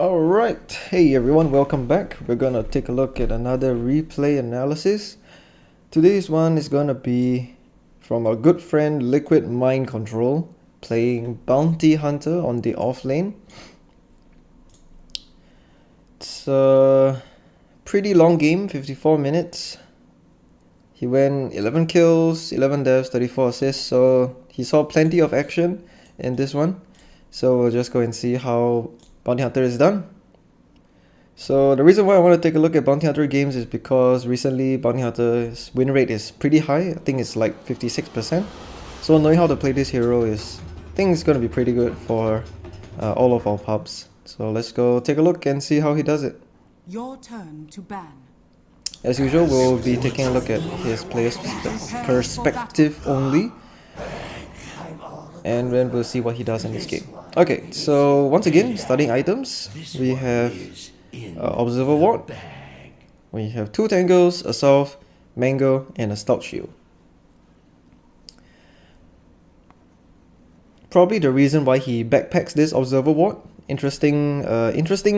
Alright, hey everyone, welcome back. We're gonna take a look at another replay analysis. Today's one is gonna be from our good friend Liquid Mind Control playing Bounty Hunter on the offlane. It's a pretty long game, 54 minutes. He went 11 kills, 11 deaths, 34 assists, so he saw plenty of action in this one. So we'll just go and see how Bounty Hunter is done. So the reason why I want to take a look at Bounty Hunter games is because recently Bounty Hunter's win rate is pretty high. I think it's like 56%. So knowing how to play this hero I think it's going to be pretty good for all of our pubs. So let's go take a look and see how he does it. Your turn to ban. As usual, we'll be taking a look at his player's perspective only. And then we'll see what he does in this game. Okay, so once again, starting items, we have Observer Ward, we have 2 Tangles, a Salve, Mango, and a Stout Shield. Probably the reason why he backpacks this Observer Ward, interesting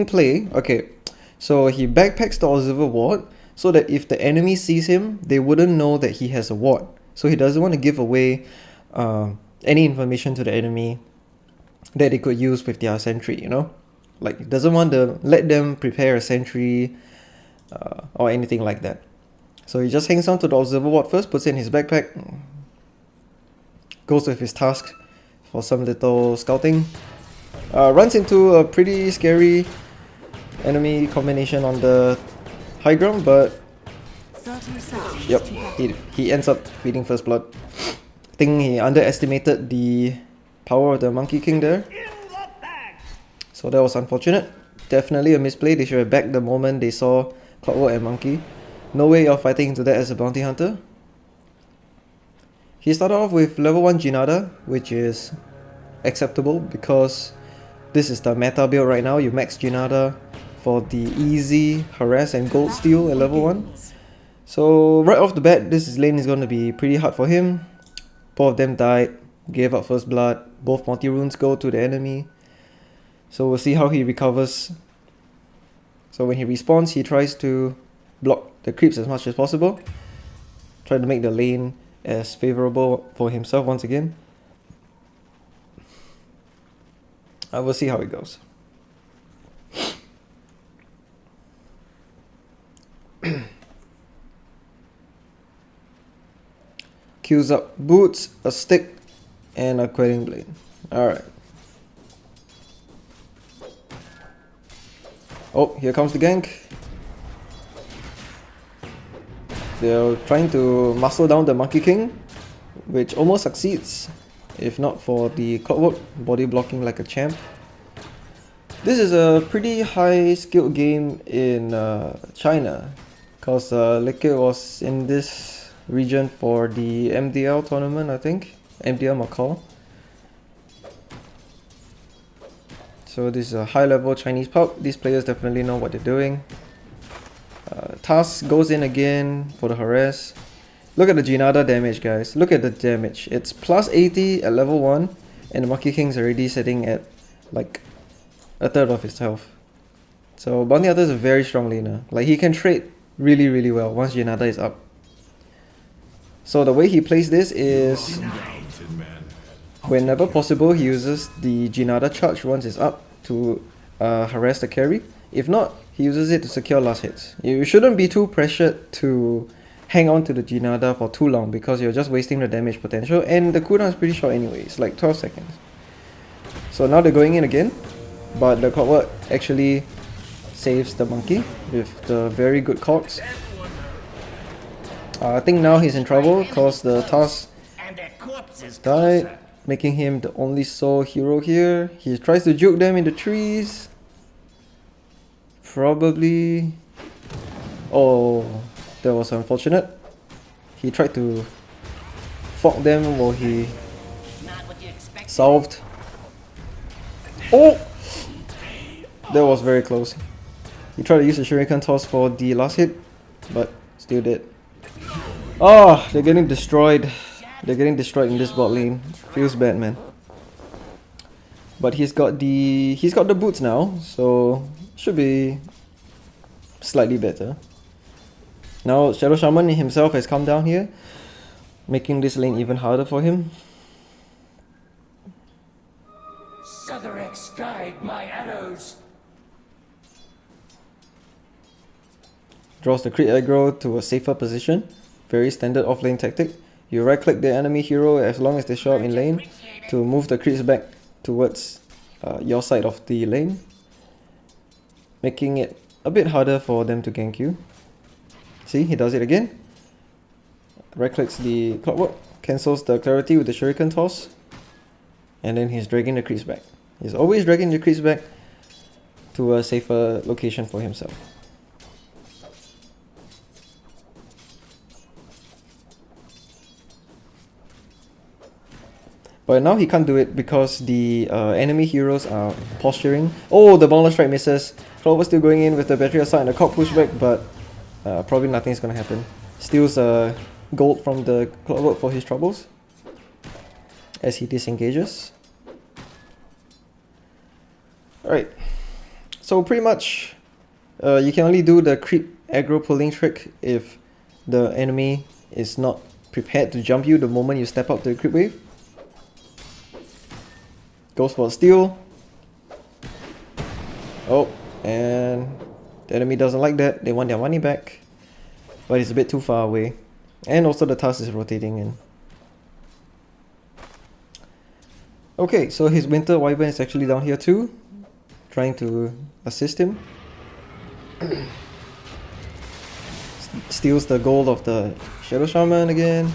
play. Okay, so he backpacks the Observer Ward so that if the enemy sees him, they wouldn't know that he has a ward. So he doesn't want to give away any information to the enemy that they could use with their sentry, you know? Like, he doesn't want to let them prepare a sentry or anything like that. So he just hangs on to the Observer Ward first, puts it in his backpack, goes with his task for some little scouting, runs into a pretty scary enemy combination on the high ground, but yep, he ends up feeding first blood. I think he underestimated the power of the Monkey King there. So that was unfortunate. Definitely a misplay. They should have backed the moment they saw Clockwork and Monkey. No way of fighting into that as a bounty hunter. He started off with level 1 Jinada, which is acceptable because this is the meta build right now. You max Jinada for the easy harass and gold steal at level 1. So right off the bat, this lane is going to be pretty hard for him. Both of them died, gave up first blood, both multi-runes go to the enemy. So we'll see how he recovers. So when he respawns, he tries to block the creeps as much as possible. Try to make the lane as favorable for himself once again. I will see how it goes. Queues up boots, a stick, and a quelling blade. Alright. Oh, here comes the gank. They're trying to muscle down the Monkey King, which almost succeeds, if not for the Clockwork body blocking like a champ. This is a pretty high skilled game in China, because Liquid was in this region for the MDL tournament, I think. MDL Macau. So this is a high level Chinese pub. These players definitely know what they're doing. Task goes in again for the harass. Look at the Jinada damage, guys. Look at the damage. It's plus 80 at level 1 and the Monkey King's already sitting at like a third of his health. So Bounty Hunter is a very strong laner. Like, he can trade really well once Jinada is up. So the way he plays this is, whenever possible, he uses the Jinada charge once it's up to harass the carry. If not, he uses it to secure last hits. You shouldn't be too pressured to hang on to the Jinada for too long because you're just wasting the damage potential, and the cooldown is pretty short anyway, it's like 12 seconds. So now they're going in again, but the Clockwork actually saves the Monkey with the very good cogs. I think now he's in trouble because the task died, making him the only sole hero here. He tries to juke them in the trees. Probably... Oh, that was unfortunate. He tried to fog them while he solved. Oh! That was very close. He tried to use the Shuriken Toss for the last hit, but still dead. Oh, they're getting destroyed. They're getting destroyed in this bot lane. Feels bad, man. But he's got the boots now, so should be slightly better. Now Shadow Shaman himself has come down here, making this lane even harder for him. Sotherex, guide my arrows. Draws the crit aggro to a safer position. Very standard offlane tactic. You right click the enemy hero as long as they show up in lane to move the crits back towards your side of the lane, making it a bit harder for them to gank you. See, he does it again. Right clicks the clockwork, cancels the clarity with the shuriken toss, and then he's dragging the crits back. He's always dragging the crits back to a safer location for himself. But now he can't do it because the enemy heroes are posturing. Oh, the Boundless Strike misses. Clover still going in with the battery aside and the cock pushback, but probably nothing's gonna happen. Steals gold from the Clockwork for his troubles as he disengages. Alright, so pretty much you can only do the creep aggro pulling trick if the enemy is not prepared to jump you the moment you step up to the creep wave. Goes for a steal. Oh, and the enemy doesn't like that. They want their money back, but it's a bit too far away, and also the task is rotating in. Okay, so his Winter Wyvern is actually down here too, trying to assist him. Steals the gold of the Shadow Shaman again.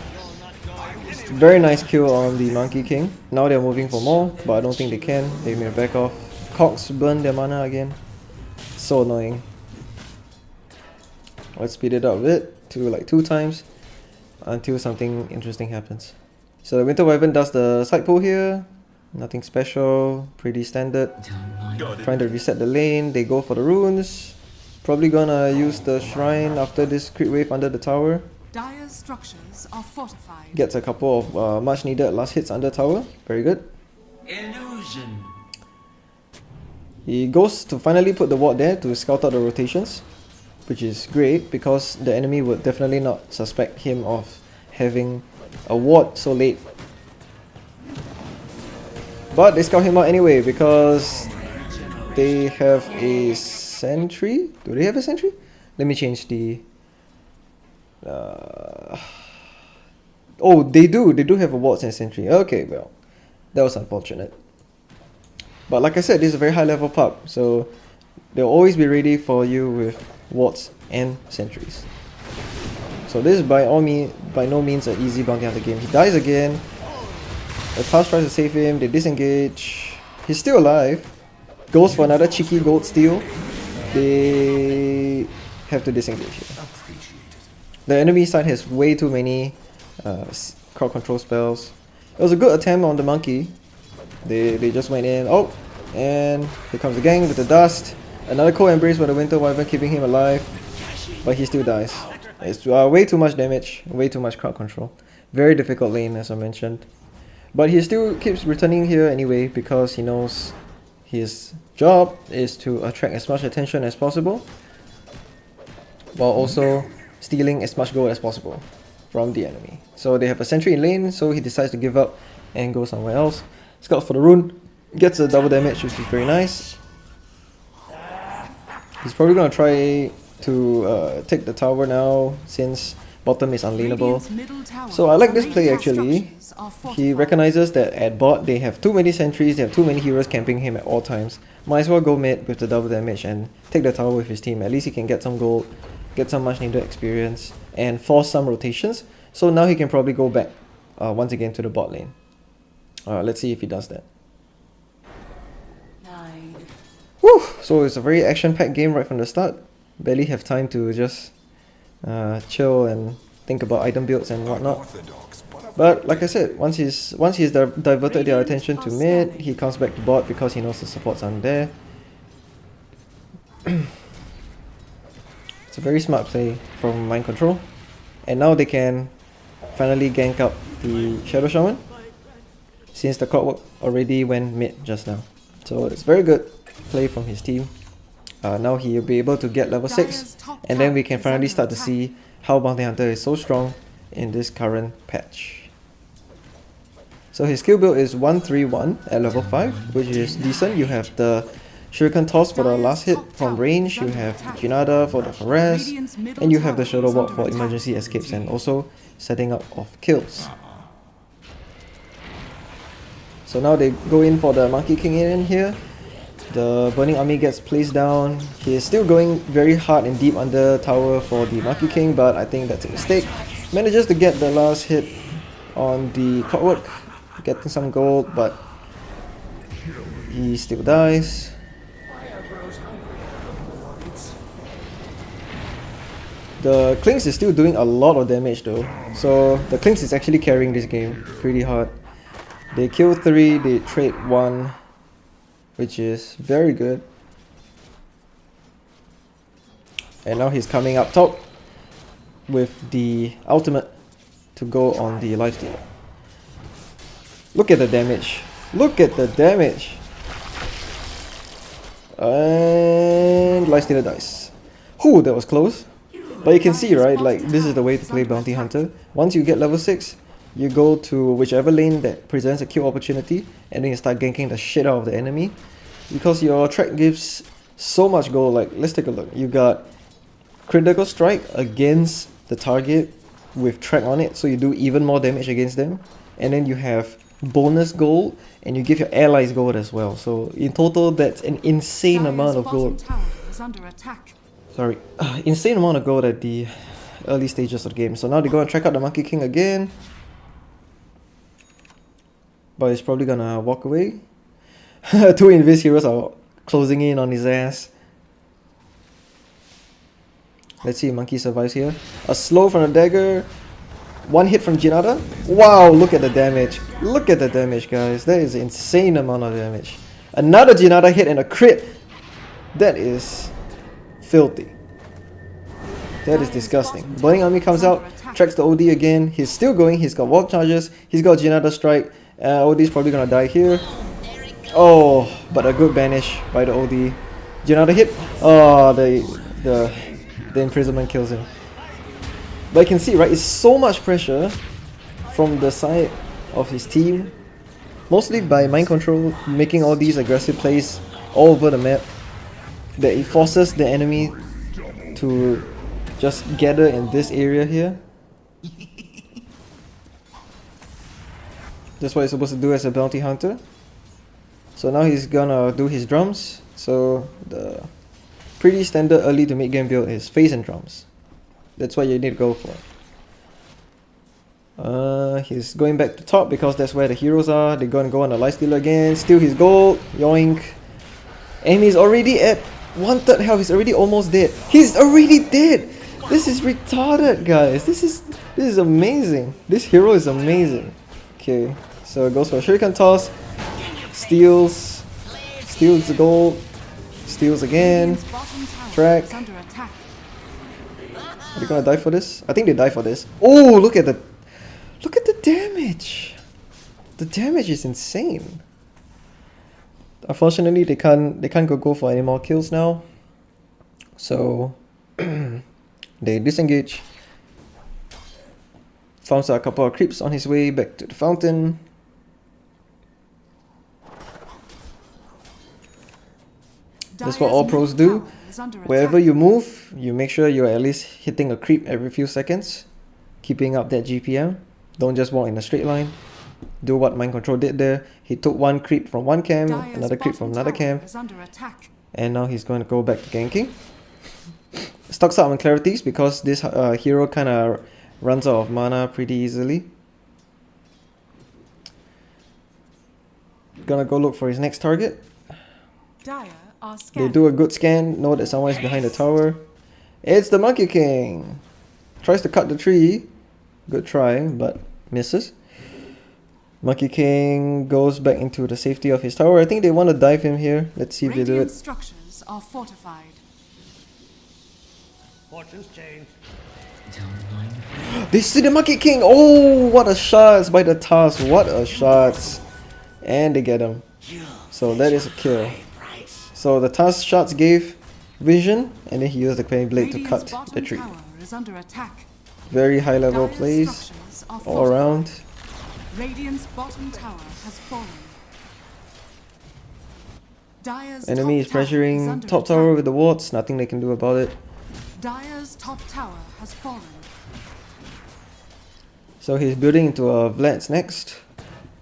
Very nice kill on the Monkey King. Now they're moving for more, but I don't think they can. They may back off. Cogs burn their mana again. So annoying. Let's speed it up a bit to like 2 times until something interesting happens. So the Winter Wyvern does the side pull here. Nothing special, pretty standard. Trying to reset the lane. They go for the runes. Probably gonna use the shrine after this crit wave under the tower. Dire's structures are fortified. Gets a couple of much needed last hits under tower. Very good. Illusion. He goes to finally put the ward there to scout out the rotations, which is great because the enemy would definitely not suspect him of having a ward so late. But they scout him out anyway because they have a sentry. Do they have a sentry? Let me change the... oh, they do. They do have a wards and sentry. Okay, well, that was unfortunate. But like I said, this is a very high level pub, so they'll always be ready for you with wards and sentries. So this is by no means an easy bounty hunter game. He dies again. The task tries to save him. They disengage. He's still alive. Goes for another cheeky gold steal. They have to disengage here. The enemy side has way too many crowd control spells. It was a good attempt on the monkey. They just went in. Oh, and here comes the gang with the dust. Another cold embrace by the Winter Wyvern, keeping him alive, but he still dies. It's way too much damage, way too much crowd control. Very difficult lane, as I mentioned. But he still keeps returning here anyway because he knows his job is to attract as much attention as possible, while also stealing as much gold as possible from the enemy. So they have a sentry in lane, so he decides to give up and go somewhere else. Scout for the rune, gets a double damage, which is very nice. He's probably gonna try to take the tower now since bottom is unlaneable. So I like this play actually. He recognizes that at bot they have too many sentries, they have too many heroes camping him at all times. Might as well go mid with the double damage and take the tower with his team. At least he can get some gold, get some much needed experience, and force some rotations. So now he can probably go back once again to the bot lane. Let's see if he does that. Whew! So it's a very action-packed game right from the start. Barely have time to just chill and think about item builds and whatnot. But like I said, once he's diverted their attention to mid, he comes back to bot because he knows the supports aren't there. It's a very smart play from Mind Control. And now they can finally gank up the Shadow Shaman, since the clockwork already went mid just now. So it's very good play from his team. Now he'll be able to get level 6, and then we can finally start to see how Bounty Hunter is so strong in this current patch. So his skill build is 131 at level 5, which is decent. You have the Shuriken Toss for the last hit from range, you have Jinada for the harass, and you have the Shadow Walk for emergency escapes and also setting up of kills. So now they go in for the Monkey King in here. The Burning Army gets placed down. He is still going very hard and deep under tower for the Monkey King, but I think that's a mistake. Manages to get the last hit on the Clockwork, getting some gold, but he still dies. The Clinks is still doing a lot of damage though, so the Clinks is actually carrying this game pretty hard. They kill 3, they trade 1, which is very good. And now he's coming up top with the ultimate to go on the lifestealer. Look at the damage. Look at the damage. And lifestealer dies. Whew, that was close. But you can see, right, like this is the way to play Bounty Hunter. Once you get level 6, you go to whichever lane that presents a kill opportunity, and then you start ganking the shit out of the enemy. Because your track gives so much gold. Like, let's take a look. You got critical strike against the target with track on it, so you do even more damage against them. And then you have bonus gold, and you give your allies gold as well. So in total, that's an insane amount of gold. Sorry, insane amount of gold at the early stages of the game. So now they go and check out the Monkey King again. But he's probably gonna walk away. 2 Invis heroes are closing in on his ass. Let's see if Monkey survives here. A slow from the dagger. 1 hit from Jinada. Wow, look at the damage. Look at the damage, guys. That is an insane amount of damage. Another Jinada hit and a crit. That is filthy. That is disgusting. Burning Army comes out, tracks the OD again. He's still going. He's got wall charges. He's got Jinada strike. OD's probably gonna die here. Oh, but a good banish by the OD. Jinada hit. Oh, the imprisonment kills him. But you can see, right, it's so much pressure from the side of his team, mostly by mind control, making all these aggressive plays all over the map, that it forces the enemy to just gather in this area here. That's what he's supposed to do as a bounty hunter. So now he's gonna do his drums. So the pretty standard early to mid game build is phase and drums. That's what you need to go for. He's going back to top because that's where the heroes are. They're gonna go on the lifestealer again, steal his gold, yoink. And he's already at 1/3 health. He's already almost dead. He's already dead. This is retarded, guys. This is amazing. This hero is amazing. Okay, so it goes for a Shuriken Toss, steals the gold, steals again, track. Are they gonna die for this? I think they die for this. Oh, look at the damage. The damage is insane. Unfortunately, they can't go for any more kills now. So they disengage. Found a couple of creeps on his way back to the fountain. That's what all pros do. Wherever you move, you make sure you're at least hitting a creep every few seconds, keeping up that GPM. Don't just walk in a straight line. Do what Mind Control did there. He took 1 creep from 1 camp, another creep from another camp, and now he's going to go back to ganking. Stocks up on clarities because this hero kind of runs out of mana pretty easily. Gonna go look for his next target. They do a good scan, know that someone is behind the tower. It's the Monkey King! Tries to cut the tree. Good try, but misses. Monkey King goes back into the safety of his tower. I think they want to dive him here. Let's see if they do it. Structures are fortified. Fortune's changed. They see the Monkey King! Oh, what a shot by the Task. What a shot. And they get him. So that is a kill. So the Task shots gave vision, and then he used the Quang Blade to Radiant's cut the bottom tree. tower is under attack. Very high level Dire's plays structures are all fortified. around. Radiant's bottom tower has fallen. Dire's Enemy is top tower pressuring under top tower attack. with the wards, nothing they can do about it. Dire's top tower has fallen. So he's building into a Vlad's next.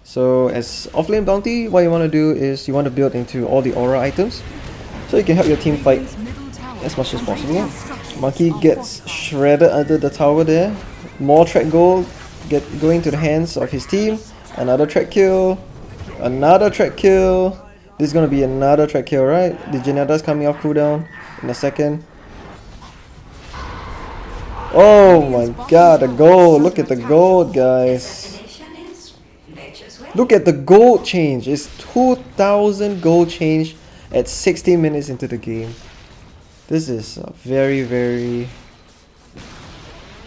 So as offlane bounty, what you want to do is you want to build into all the aura items, so you can help your team fight Radiant's middle tower as much as and possible. Radiant's structures Monkey are gets fortified. shredded under the tower there. More track gold going to the hands of his team. Another track kill. Another track kill. This is gonna be another track kill, right? The Janada's coming off cooldown in a second. Oh my god, the gold. Look at the gold, guys. Look at the gold change. It's 2000 gold change at 16 minutes into the game. This is a very, very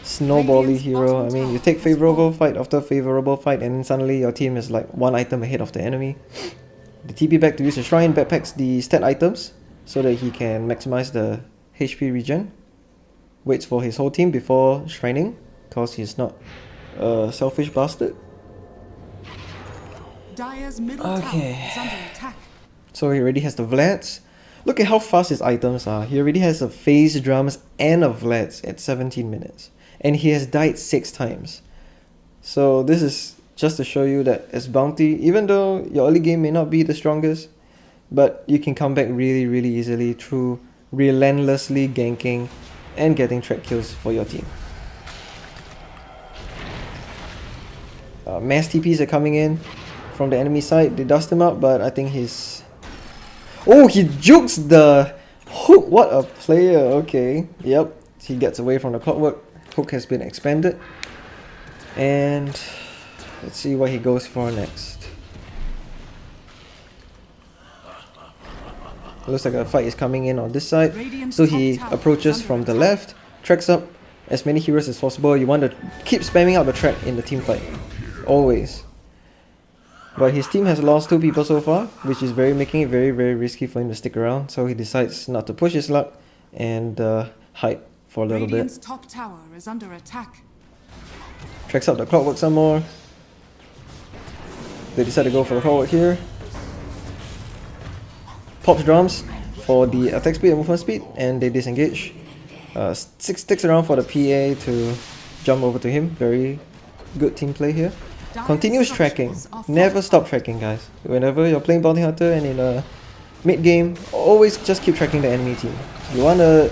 snowbally hero. I mean, you take favorable fight after favorable fight, and then suddenly your team is like one item ahead of the enemy. The TP back to use the shrine backpacks the stat items so that he can maximize the HP regen. Waits for his whole team before shrining, cause he's not a selfish bastard. Dire's middle Okay. tower is under attack. So he already has the Vlads. Look at how fast his items are. He already has a phase drums and a Vlads at 17 minutes. And he has died 6 times. So this is just to show you that as bounty, even though your early game may not be the strongest, but you can come back really, really easily through relentlessly ganking and getting track kills for your team. Mass TPs are coming in from the enemy side. They dust him up, but I think he's... Oh, he jukes the hook. What a player. Okay. Yep. He gets away from the clockwork. Hook has been expanded. And let's see what he goes for next. Looks like a fight is coming in on this side. So he approaches from the left, tracks up as many heroes as possible. You want to keep spamming out the track in the team fight. Always. But his team has lost 2 people so far, which is making it very, very risky for him to stick around. So he decides not to push his luck and hide for a little Radiant's bit. top tower is under attack. Tracks up the clockwork some more. They decide to go for the clockwork here. Pops drums for the attack speed and movement speed, and they disengage. Sticks around for the PA to jump over to him. Very good team play here. Continuous tracking. Never stop tracking, guys. Whenever you're playing Bounty Hunter and in a mid game, always just keep tracking the enemy team. You want to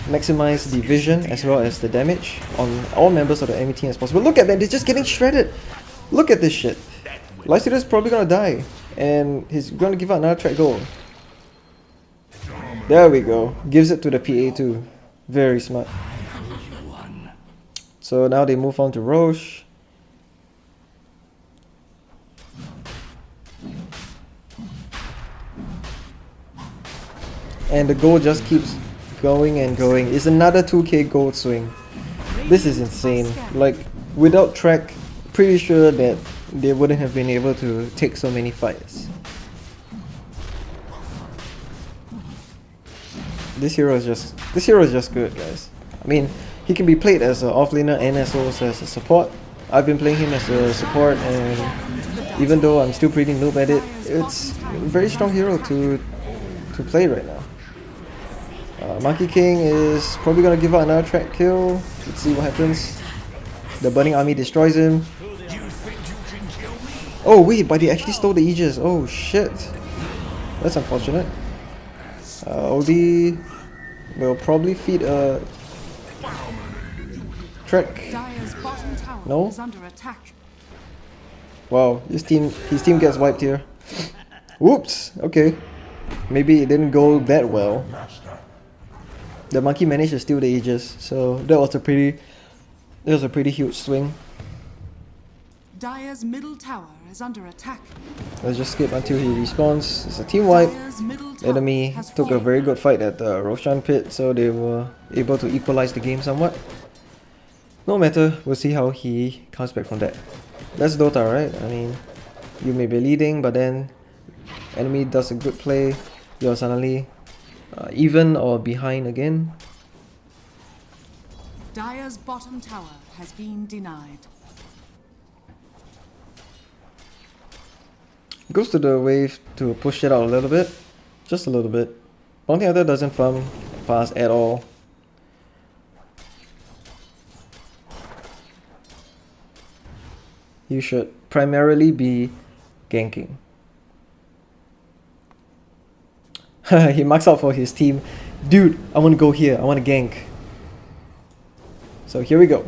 maximize the vision as well as the damage on all members of the enemy team as possible. Look at that, they're just getting shredded. Look at this shit. Lycida's probably gonna die, and he's gonna give out another track goal. There we go. Gives it to the PA too. Very smart. So now they move on to Roche. And the goal just keeps going and going. It's another 2k gold swing. This is insane. Like, without track, pretty sure that they wouldn't have been able to take so many fights. This hero is just good, guys. I mean, he can be played as an offlaner and as also as a support. I've been playing him as a support, and even though I'm still pretty noob at it, it's a very strong hero to play right now. Monkey King is probably gonna give out another track kill. Let's see what happens. The Burning Army destroys him. Oh wait, but he actually stole the Aegis. Oh shit. That's unfortunate. OD will probably feed a track. Dire's bottom tower No? is under attack. Wow, his team gets wiped here. Whoops. Okay. Maybe it didn't go that well. The monkey managed to steal the Aegis, so that was a pretty huge swing. Dire's middle tower is under attack. Let's just skip until he respawns. It's a team wipe. Dire's middle tower Enemy has took a fallen. very good fight at the Roshan pit, so they were able to equalize the game somewhat. No matter, we'll see how he comes back from that. That's Dota, right? I mean, you may be leading, but then enemy does a good play, you're suddenly even or behind again. Dire's bottom tower has been denied. Goes to the wave to push it out a little bit. Just a little bit. Bounty Hunter doesn't farm fast at all. You should primarily be ganking. He marks out for his team. Dude, I want to go here. I want to gank. So here we go.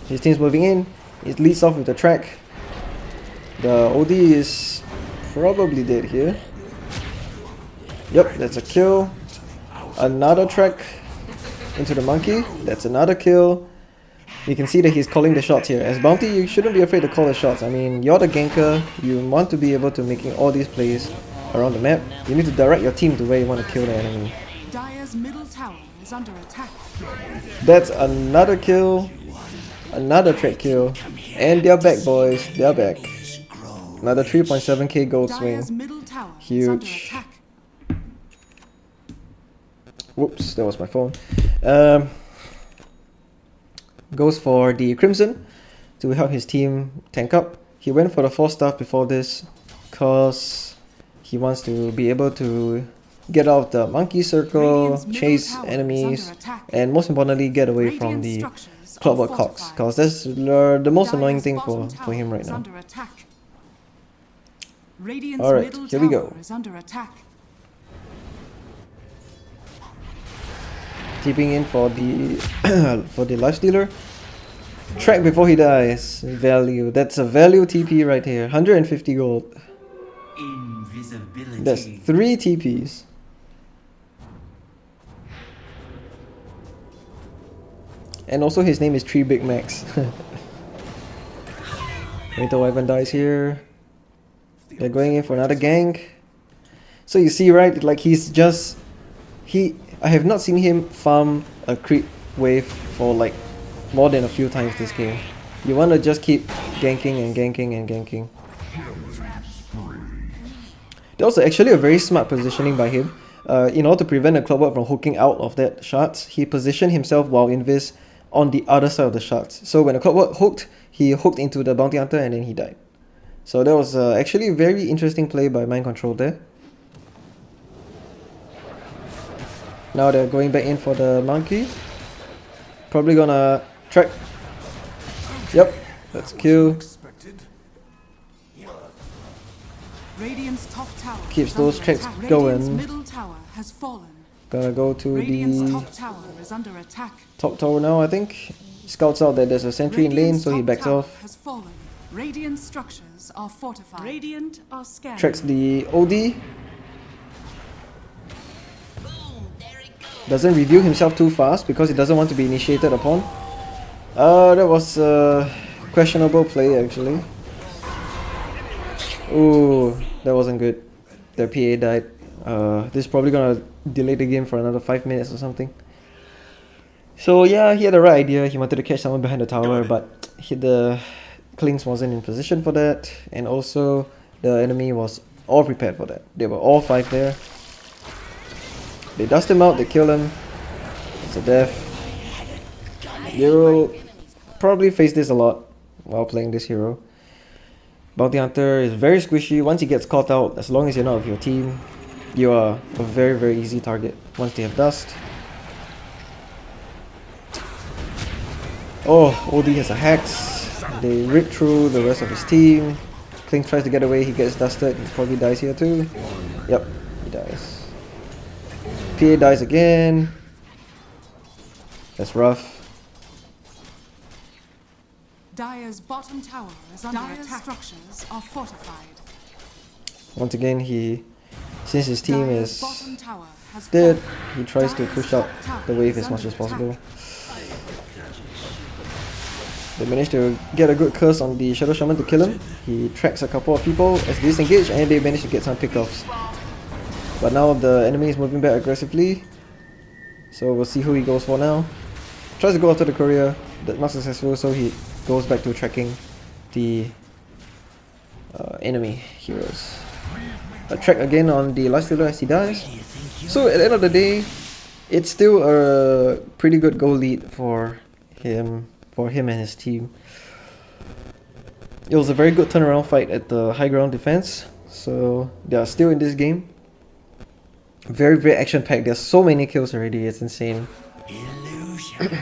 His team's moving in. It leads off with the track. The OD is probably dead here. Yep, that's a kill. Another track into the monkey. That's another kill. You can see that he's calling the shots here. As Bounty, you shouldn't be afraid to call the shots. I mean, you're the ganker. You want to be able to making all these plays around the map. You need to direct your team to where you want to kill the enemy. Dire's middle tower is under attack. That's another kill. Another track kill. And they're back, boys. They're back. Another 3.7k gold swing. Dire's middle tower is under Huge. attack. Whoops, that was my phone. Goes for the Crimson to help his team tank up. He went for the 4 staff before this because he wants to be able to get out of the monkey circle, Radiant's middle chase tower is enemies, under attack. and most importantly get away Radiant from the structures are clockwork cocks, fortified. because that's the most annoying Dire's thing bottom for him tower right is now. under attack. Radiant's Alright, middle here we tower go. is under attack. Keeping in for the for the lifestealer. Track before he dies. Value. That's a value TP right here. 150 gold. Invisibility. That's 3 TPs. And also his name is 3 Big Macs. Winter Wyvern dies here. They're going in for another gank. So you see, right? Like he's just... I have not seen him farm a creep wave for like more than a few times this game. You want to just keep ganking and ganking and ganking. That was actually a very smart positioning by him. In order to prevent a clockwork from hooking out of that shards, he positioned himself while invis on the other side of the shards. So when the clockwork hooked, he hooked into the bounty hunter and then he died. So that was actually a very interesting play by Mind Control there. Now they're going back in for the monkey. Probably gonna track. Yep, that's kill. Radiant's top tower Keeps is those under tracks attack. going. Radiant's middle tower has fallen. Gonna go to Radiant's the top tower is under attack. top tower now, I think. Scouts out that there's a sentry in lane, Radiant's so he top backs tower off. has fallen. Radiant structures are fortified. Radiant are scanning. Tracks the OD. Doesn't reveal himself too fast because he doesn't want to be initiated upon. That was a questionable play actually. Ooh, that wasn't good. Their PA died. This is probably gonna delay the game for another 5 minutes or something. So yeah, he had the right idea. He wanted to catch someone behind the tower, but the Klings wasn't in position for that, and also the enemy was all prepared for that. They were all 5 there. They dust him out, they kill him. It's a death. You'll probably face this a lot while playing this hero. Bounty Hunter is very squishy. Once he gets caught out, as long as you're not with your team, you are a very, very easy target once they have dust. Oh, OD has a hex. They rip through the rest of his team. Kling tries to get away, he gets dusted. He probably dies here too. Yep, he dies. PA dies again. That's rough. Dire's bottom tower is under attack. Structures are fortified. Once again, since his team Dire's is bottom tower has dead, fallen. he tries to Dire's push out top tower the wave is as much under as possible. attack. They managed to get a good curse on the Shadow Shaman to kill him. He tracks a couple of people as they disengage, and they managed to get some pickoffs. But now the enemy is moving back aggressively, so we'll see who he goes for now. Tries to go after the courier, but not successful, so he goes back to tracking the enemy heroes. A track again on the lifestealer as he dies. So at the end of the day, it's still a pretty good goal lead for him and his team. It was a very good turnaround fight at the high ground defense, so they are still in this game. Very, very action packed. There's so many kills already, it's insane. Illusion.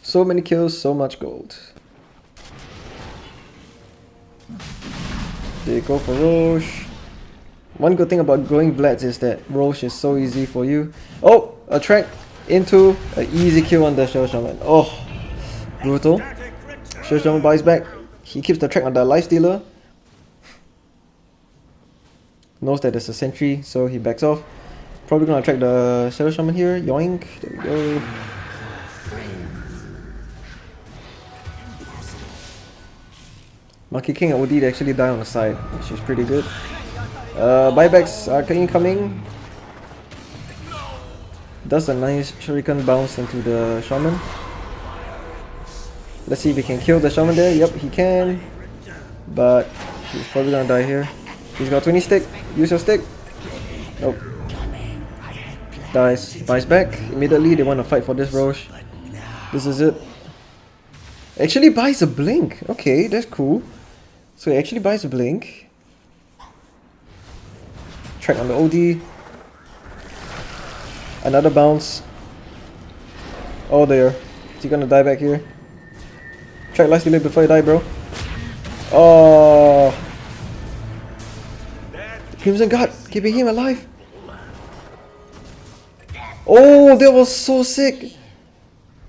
So many kills, so much gold. They go for Roche. One good thing about going Vlads is that Roche is so easy for you. Oh, a track into an easy kill on the Shell Shaman. Oh, brutal. Shell Shaman buys back. He keeps the track on the Life Stealer. Knows that there's a sentry, so he backs off. Probably gonna track the Shadow Shaman here. Yoink. There we go. Monkey King and OD, they actually die on the side, which is pretty good. Buybacks are incoming. Does a nice shuriken bounce into the shaman. Let's see if he can kill the shaman there. Yep, he can. But he's probably gonna die here. He's got 20 stick. Use your stick. Nope. Dies. Buys back. Immediately they want to fight for this Roche. This is it. Actually buys a blink. Okay, that's cool. So he actually buys a blink. Track on the OD. Another bounce. Oh there. Is he gonna die back here? Track Life Stealer before you die, bro. Oh. Crimson Guard, keeping him alive. Oh, that was so sick.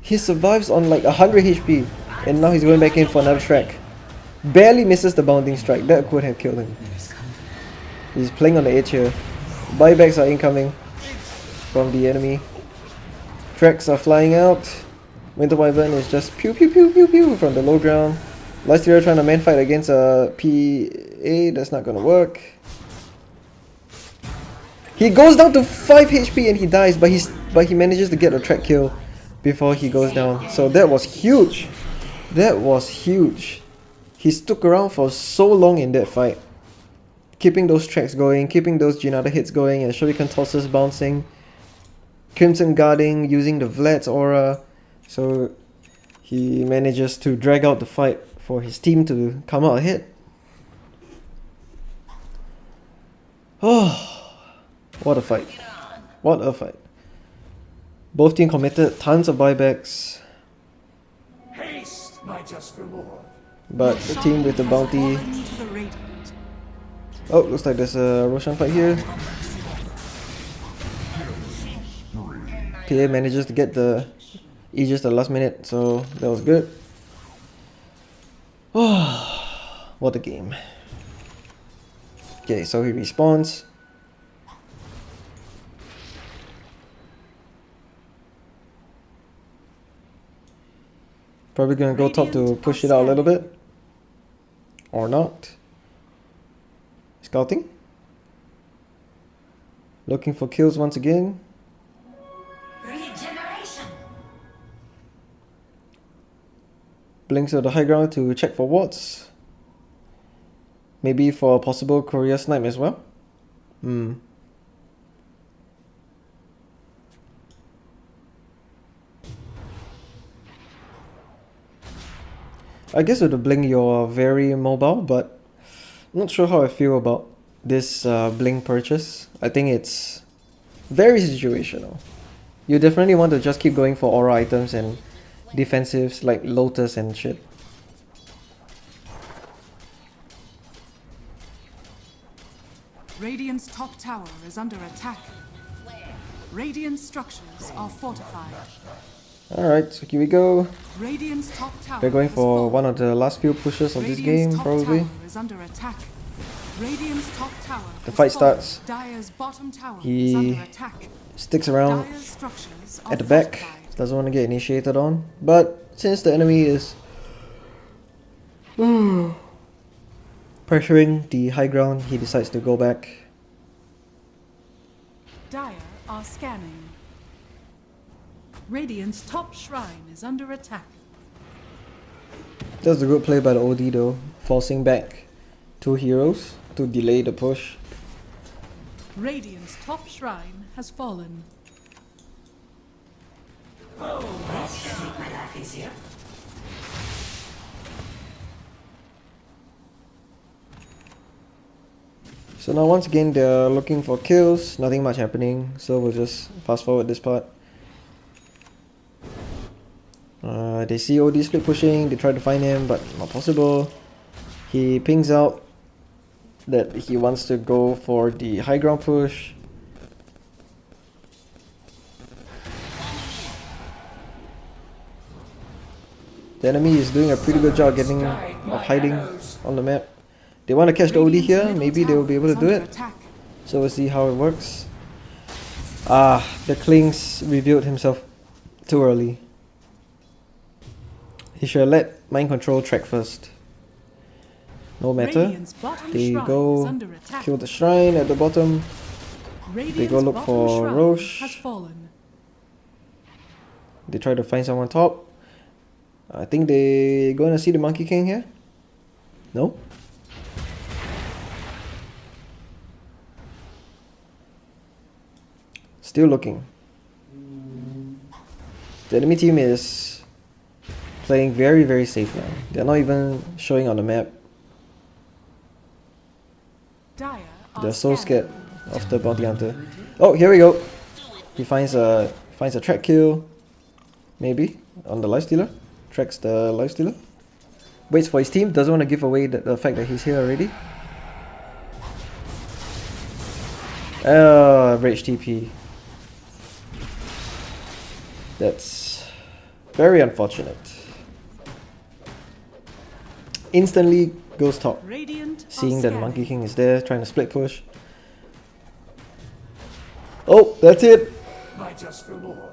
He survives on like 100 HP. And now he's going back in for another track. Barely misses the bounding strike. That could have killed him. He's playing on the edge here. Buybacks are incoming from the enemy. Tracks are flying out. Winter Wyvern is just pew pew pew pew pew from the low ground. Lysterior trying to man fight against a PA. That's not gonna work. He goes down to 5 HP and he dies, but he manages to get a track kill before he goes down. So that was huge. That was huge. He stuck around for so long in that fight. Keeping those tracks going, keeping those Jinada hits going, and Shuriken tosses bouncing. Crimson guarding, using the Vlad's aura. So he manages to drag out the fight for his team to come out ahead. Oh. What a fight. What a fight. Both teams committed tons of buybacks. Haste, my just reward. But the team with the bounty... Oh, looks like there's a Roshan fight here. PA manages to get the Aegis at the last minute, so that was good. Oh, what a game. Okay, so he respawns. Probably gonna go top to push it out a little bit. Or not. Scouting. Looking for kills once again. Regeneration. Blinks to the high ground to check for wards. Maybe for a possible courier snipe as well. I guess with the blink you're very mobile, but I'm not sure how I feel about this blink purchase. I think it's very situational. You definitely want to just keep going for aura items and defensives like Lotus and shit. Radiant's top tower is under attack. Radiant structures are fortified. Alright, so here we go. Radiant's top tower We're going has for fallen. one of the last few pushes of this Radiant's game, top probably. tower is under attack. Radiant's top tower The has fight fallen. starts. Dire's bottom tower He is under attack. Sticks around Dire's structures are at the back. fortified. Doesn't want to get initiated on. But since the enemy is pressuring the high ground, he decides to go back. Dire are scanning. Radiant's top shrine is under attack. That was a good play by the OD though, forcing back 2 heroes to delay the push. Radiant's top shrine has fallen. Let's make my life easier. So now once again they're looking for kills, nothing much happening, so we'll just fast forward this part. They see OD split pushing, they try to find him but not possible. He pings out that he wants to go for the high ground push. The enemy is doing a pretty good job of hiding on the map. They want to catch the OD here, maybe they will be able to do it. So we'll see how it works. The Kling's revealed himself too early. He should have let Mind Control track first. No matter. They go kill the shrine at the bottom. They go look for Roche. They try to find someone top. I think they gonna see the Monkey King here. No? Still looking. The enemy team is playing very safe now. They're not even showing on the map. They're so scared of the bounty hunter. Oh, here we go. He finds a track kill. Maybe on the lifestealer. Tracks the lifestealer. Waits for his team. Doesn't want to give away the fact that he's here already. Rage TP. That's very unfortunate. Instantly goes top. Seeing that Monkey King is there, trying to split push. Oh, that's it. Might just for more.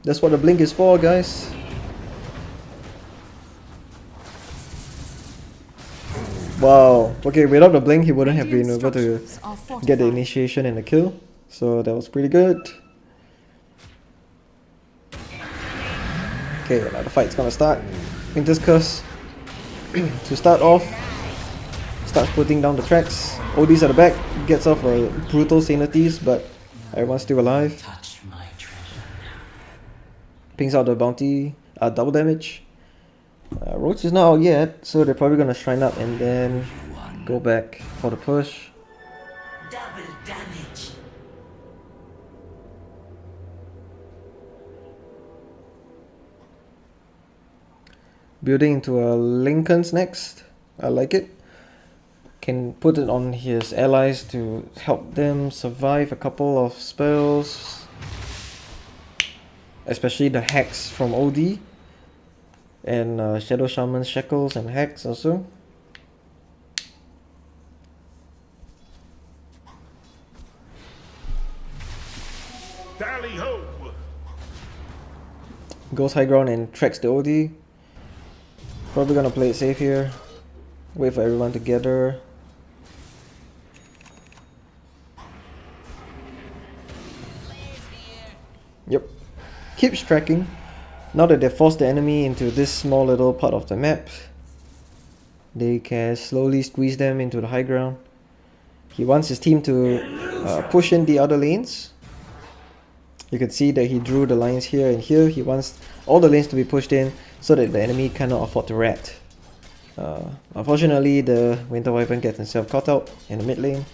That's what the blink is for, guys. Wow. Okay, without the blink, he wouldn't have been able to get the initiation and the kill. So that was pretty good. Okay, now the fight's gonna start. Winter's Curse to start off. Starts putting down the tracks. OD's at the back, gets off a brutal sanities, but everyone's still alive. Touch my treasure. Pings out the bounty, double damage. Roach is not out yet, so they're probably gonna shrine up and then go back for the push. Double damage. Building into a Lincoln's next. I like it. Can put it on his allies to help them survive a couple of spells. Especially the hacks from OD. And Shadow Shaman's Shackles and hacks also. Tally ho! Goes high ground and tracks the OD. Probably gonna play it safe here. Wait for everyone to gather. Yep. Keeps tracking. Now that they've forced the enemy into this small little part of the map, they can slowly squeeze them into the high ground. He wants his team to push in the other lanes. You can see that he drew the lines here and here. He wants all the lanes to be pushed in so that the enemy cannot afford to rat. Unfortunately, the Winter Wyvern gets himself caught out in the mid lane.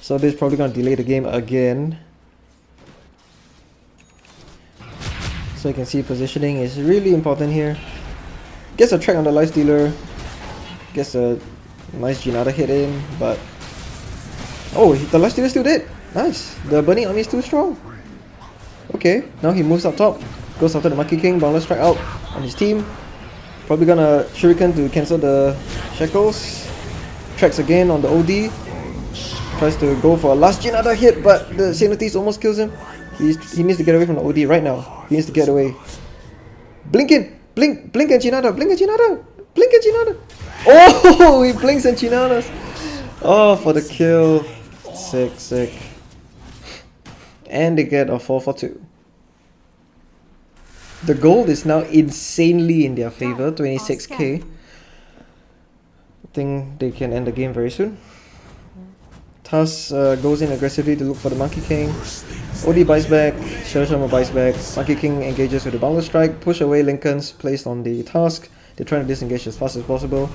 So this is probably going to delay the game again. So you can see positioning is really important here. Gets a track on the lifestealer. Gets a nice Jinada hit in, but... Oh, the lifestealer still dead. Nice. The Burning Army is too strong. Okay, now he moves up top. Goes after the Monkey King. Boundless Strike out on his team. Probably gonna Shuriken to cancel the Shackles. Tracks again on the OD. Tries to go for a last Jinada hit, but the Sanities almost kills him. He needs to get away from the OD right now. He needs to get away. Blink in! Blink! Blink and Jinada! Blink and Jinada! Blink and Jinada! Oh! He blinks and Chinadas! Oh, for the kill. Sick, sick. And they get a 4 for 2. The gold is now insanely in their favor, 26k. think they can end the game very soon. Tusk goes in aggressively to look for the Monkey King. OD buys back, Shadow Shaman buys back, Monkey King engages with the Boundless Strike, push away Lincolns placed on the Tusk. They're trying to disengage as fast as possible.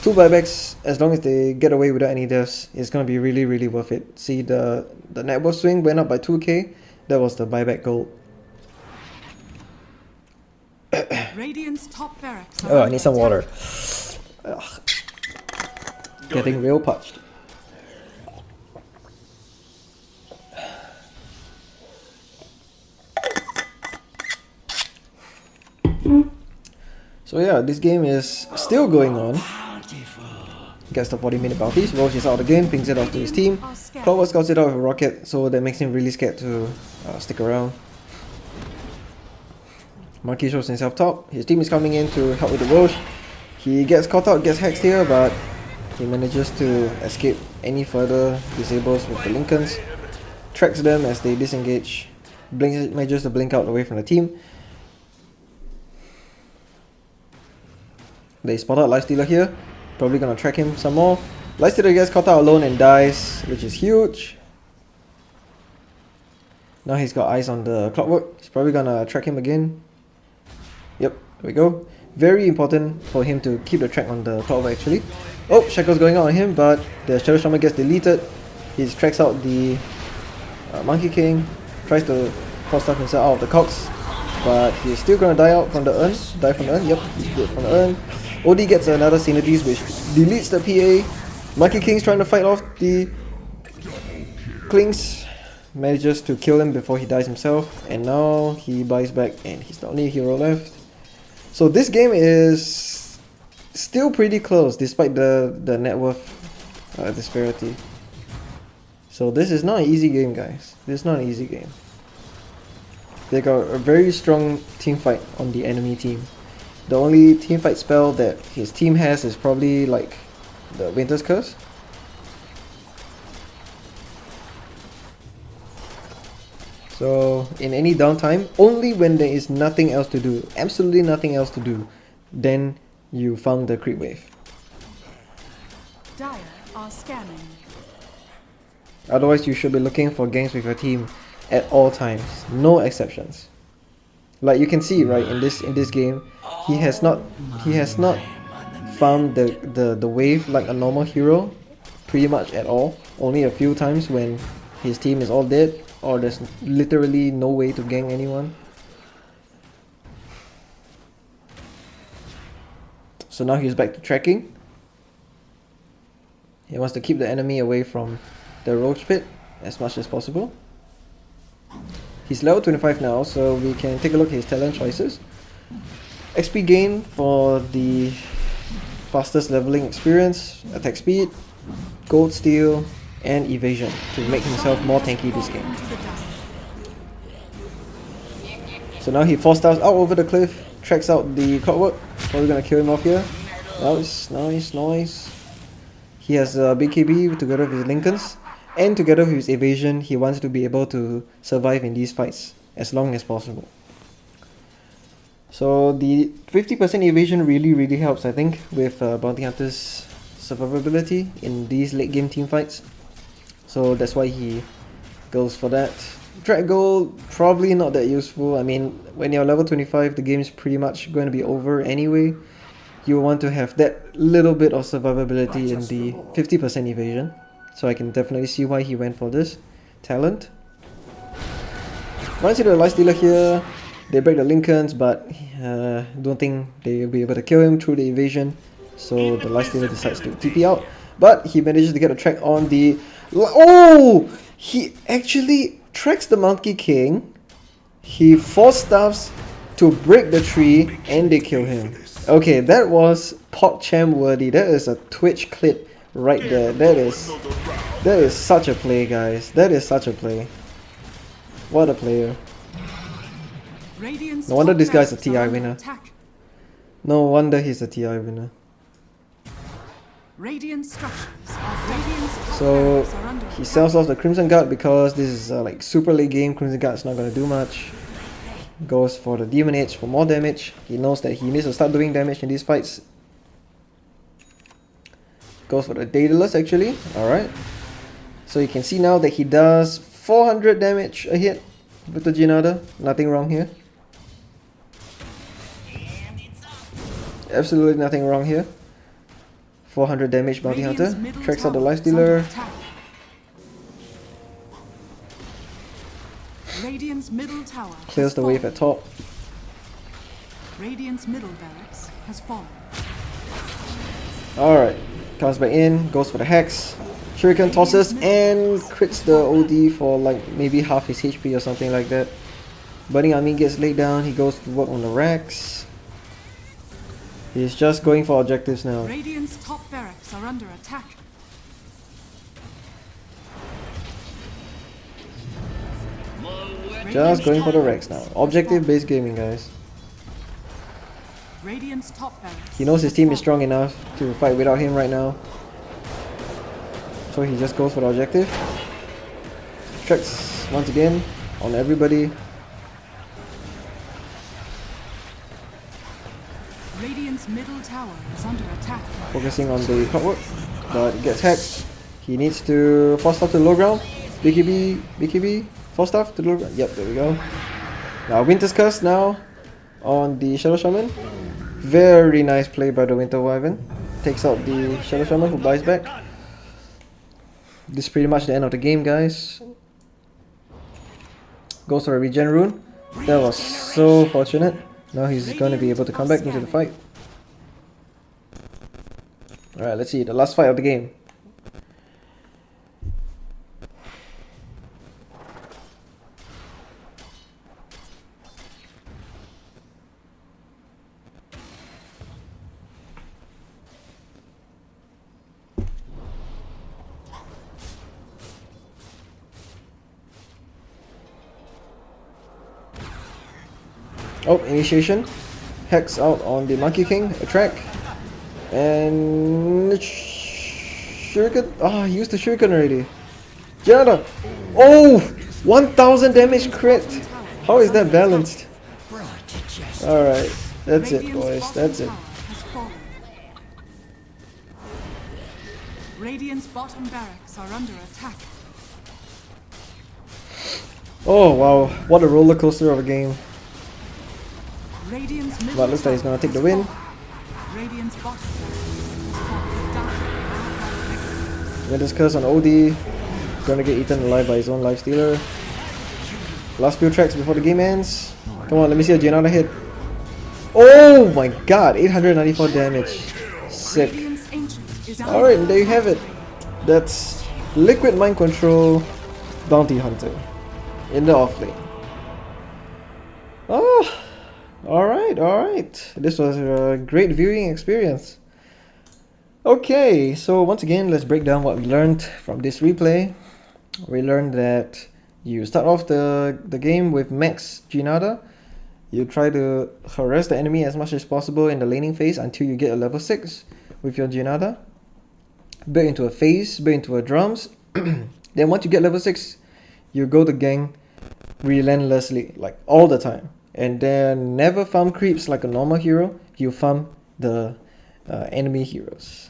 2 buybacks, as long as they get away without any deaths, it's going to be really worth it. See, the net worth swing went up by 2k, that was the buyback gold. Radiant's top barracks are Oh, I under need some attack. water. Ugh. Getting real parched. So yeah, this game is still going on. Gets the 40-minute bounties, rolls his out of the game, pings it off to his team. Clockwork scouts it out with a rocket, so that makes him really scared to stick around. Monkey shows himself top, his team is coming in to help with the Roche. He gets caught out, gets hexed here, but he manages to escape any further disables with the Lincolns. Tracks them as they disengage, manages to blink out away from the team. They spot out Lifestealer here, probably gonna track him some more. Lifestealer gets caught out alone and dies, which is huge. Now he's got eyes on the Clockwork, he's probably gonna track him again. Yep, there we go. Very important for him to keep the track on the Clockwork actually. Oh, Shackle's going out on him, but the Shadow Shaman gets deleted. He tracks out the Monkey King, tries to force stuff himself out of the Cox, but he's still gonna die out from the urn. Die from the urn, yep, he's dead from the urn. OD gets another Synergies which deletes the PA. Monkey King's trying to fight off the Klings, manages to kill him before he dies himself, and now he buys back and he's the only hero left. So this game is still pretty close despite the net worth disparity. So this is not an easy game, guys. This is not an easy game. They got a very strong team fight on the enemy team. The only team fight spell that his team has is probably like the Winter's Curse. So in any downtime, only when there is nothing else to do, absolutely nothing else to do, then you found the creep wave. Dire are scanning. Otherwise you should be looking for ganks with your team at all times, no exceptions. Like you can see, right, in this game, he has not found the wave like a normal hero pretty much at all. Only a few times when his team is all dead or there's literally no way to gank anyone. So now he's back to tracking. He wants to keep the enemy away from the roach pit as much as possible. He's level 25 now, so we can take a look at his talent choices. XP gain for the fastest leveling experience, attack speed, gold steal, and evasion to make himself more tanky this game. So now he 4-stars out over the cliff, tracks out the Clockwork. Probably gonna kill him off here. Nice. He has a big KB together with his Lincolns, and together with his evasion, he wants to be able to survive in these fights as long as possible. So the 50% evasion really helps, I think, with Bounty Hunter's survivability in these late game team fights. So that's why he goes for that. Drag gold, probably not that useful. I mean, when you're level 25, the game is pretty much going to be over anyway. You want to have that little bit of survivability in the 50% evasion. So I can definitely see why he went for this talent. Runs into the Lifestealer here. They break the Lincolns, but don't think they'll be able to kill him through the evasion. So the Lifestealer decides to TP out. But he manages to get a track on the... Oh! He actually tracks the Monkey King. He 4-staffs to break the tree and they kill him. Okay, that was PogChamp worthy. That is a Twitch clip right there. That is such a play, guys. That is such a play. What a player. Radiant's No wonder top this guy's a barracks are TI under winner. attack. No wonder he's a TI winner. Radiant structures are Radiant's top So barracks are under he attack. sells off the Crimson Guard because this is like super late game. Crimson Guard's not going to do much. Goes for the Demon Age for more damage. He knows that he needs to start doing damage in these fights. Goes for the Daedalus actually. Alright. So you can see now that he does 400 damage a hit with the Jinada. Nothing wrong here. Absolutely nothing wrong here. 400 damage Bounty Hunter. Radiant's middle Tracks out the tower is under Lifestealer. attack. Radiant's middle tower Clears has the wave fallen. at top. Radiant's middle barracks has fallen. Alright. Comes back in. Goes for the Hex. Shuriken tosses and crits the OD for like maybe half his HP or something like that. Burning Army gets laid down. He goes to work on the Rex. He's just going for objectives now. Radiant's top barracks are under attack. Just going for the Rex now. Objective based gaming, guys. Radiant's top barracks. He knows his team is strong enough to fight without him right now. So he just goes for the objective. Tracks once again on everybody. Radiant's middle tower is under attack. Focusing on the clockwork, but it gets hacked. He needs to force stuff to the low ground. BKB, force stuff to the low ground. Yep, there we go. Now Winter's Curse now on the Shadow Shaman. Very nice play by the Winter Wyvern. Takes out the Shadow Shaman who buys back. This is pretty much the end of the game, guys. Goes for a regen rune. That was so fortunate. Now he's going to be able to come back into the fight. Alright, let's see. The last fight of the game. Oh, initiation. Hex out on the Monkey King. Attract. And... Shuriken. Ah, he used the Shuriken already. Janada. Oh! 1000 damage crit. How is that balanced? Alright. That's it, boys. That's it. Radiant's bottom barracks are under attack. Oh, wow. What a roller coaster of a game. Radiant's middle But looks like he's gonna take the win. Radiant's bottom barracks is Winter's Curse on OD. Gonna get eaten alive by his own Lifestealer. Last few tracks before the game ends. Come on, let me see a Gianna hit. Oh my god, 894 damage. Sick. Radiant's ancient is under Alright, there you have it. That's Liquid Mind Control Bounty Hunter in the offlane. Oh, alright. This was a great viewing experience. Okay, so once again, let's break down what we learned from this replay. We learned that you start off the game with max Ginada. You try to harass the enemy as much as possible in the laning phase until you get a level 6 with your Ginada. Build into a phase, build into a drums. Then once you get level 6, you go to gang relentlessly, like all the time. And then never farm creeps like a normal hero, you farm the enemy heroes.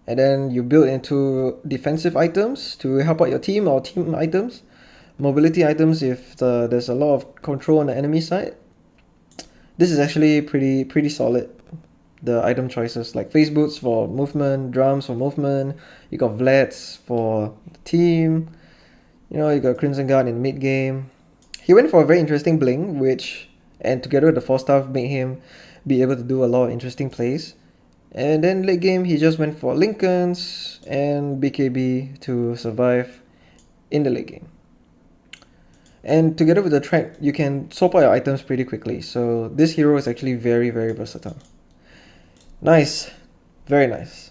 And then you build into defensive items to help out your team, or team items. Mobility items if there's a lot of control on the enemy side. This is actually pretty solid. The item choices, like phase boots for movement, drums for movement. You got Vlads for the team. You know, you got Crimson Guard in mid game. He went for a very interesting bling, which, and together with the 4-staff, made him be able to do a lot of interesting plays. And then late game, he just went for Lincolns and BKB to survive in the late game. And together with the track, you can swap out your items pretty quickly. So this hero is actually very, very versatile. Nice. Very nice.